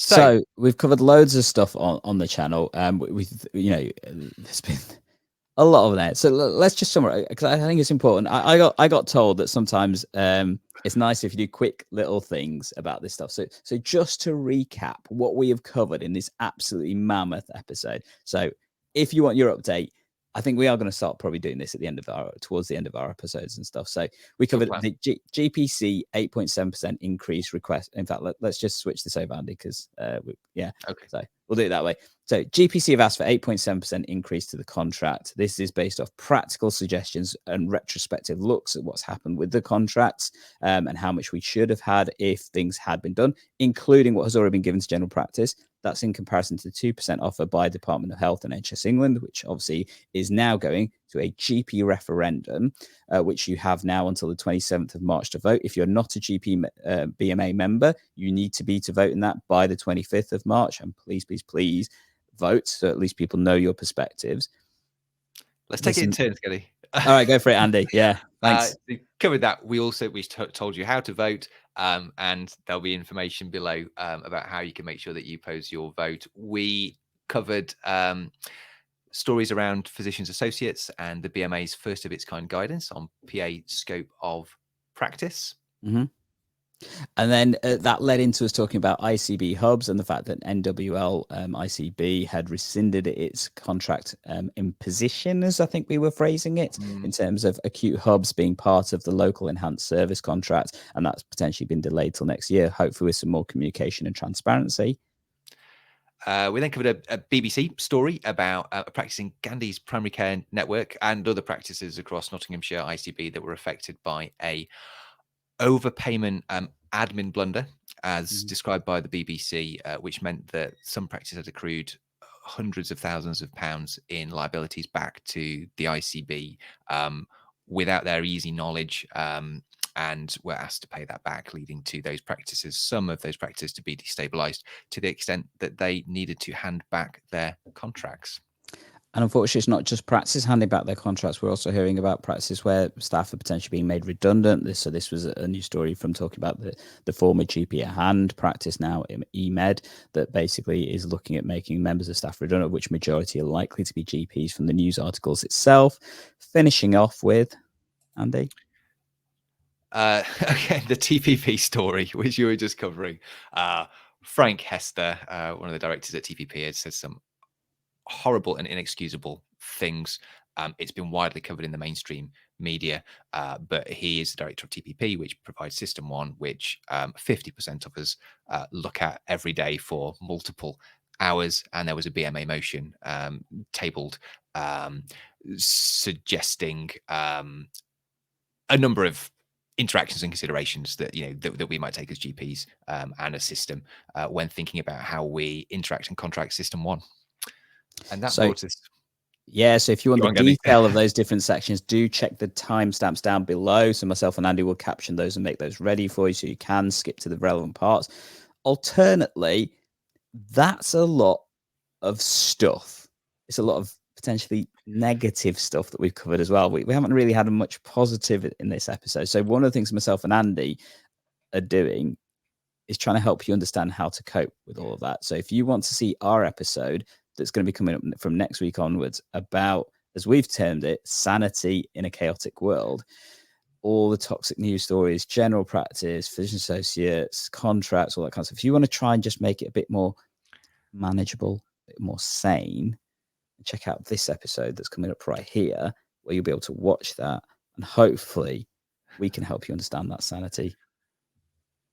So we've covered loads of stuff on the channel. There's been a lot of that. So let's just summarize, because I think it's important. I got told that sometimes it's nice if you do quick little things about this stuff. So just to recap what we have covered in this absolutely mammoth episode. So if you want your update, I think we are going to start probably doing this towards the end of our episodes and stuff. So we covered the GPC 8.7% increase request. In fact, let's just switch this over, Andy, because okay. So we'll do it that way. So GPC have asked for 8.7% increase to the contract. This is based off practical suggestions and retrospective looks at what's happened with the contracts and how much we should have had if things had been done, including what has already been given to general practice. That's in comparison to the 2% offer by Department of Health and NHS England, which obviously is now going to a GP referendum, which you have now until the 27th of March to vote. If you're not a GP BMA member, you need to be to vote in that by the 25th of March. And please, please, please vote, so at least people know your perspectives. Let's take it in turns, Kelly. All right, go for it, Andy. Yeah, thanks. We covered that. We told you how to vote, and there'll be information below about how you can make sure that you pose your vote. We covered stories around physicians associates and the BMA's first of its kind guidance on PA scope of practice. Mm-hmm. And then that led into us talking about ICB hubs and the fact that NWL ICB had rescinded its contract imposition, as I think we were phrasing it, in terms of acute hubs being part of the local enhanced service contract. And that's potentially been delayed till next year, hopefully with some more communication and transparency. We then covered a BBC story about a practicing Gandhi's primary care network and other practices across Nottinghamshire ICB that were affected by a overpayment admin blunder, as described by the BBC, which meant that some practices had accrued hundreds of thousands of pounds in liabilities back to the ICB without their easy knowledge, and were asked to pay that back, leading to some of those practices to be destabilized to the extent that they needed to hand back their contracts. And unfortunately, it's not just practices handing back their contracts. We're also hearing about practices where staff are potentially being made redundant. This was a new story from talking about the former GP at hand practice, now EMED, that basically is looking at making members of staff redundant, which majority are likely to be GPs from the news articles itself. Finishing off with, Andy? Okay, the TPP story, which you were just covering. Frank Hester, one of the directors at TPP, has said some horrible and inexcusable things. It's been widely covered in the mainstream media, but he is the director of TPP, which provides System 1, which 50% of us look at every day for multiple hours. And there was a BMA motion tabled suggesting a number of interactions and considerations that that we might take as GPs and a system when thinking about how we interact and contract System 1. And that brought us. Yeah, so if you want the detail of those different sections, do check the timestamps down below. So myself and Andy will caption those and make those ready for you so you can skip to the relevant parts. Alternately, that's a lot of stuff. It's a lot of potentially negative stuff that we've covered as well. We haven't really had much positive in this episode. So one of the things myself and Andy are doing is trying to help you understand how to cope with all of that. So if you want to see our episode that's going to be coming up from next week onwards about, as we've termed it, sanity in a chaotic world, all the toxic news stories, general practice, physician associates, contracts, all that kind of stuff. If you want to try and just make it a bit more manageable, a bit more sane, check out this episode that's coming up right here, where you'll be able to watch that, and hopefully we can help you understand that sanity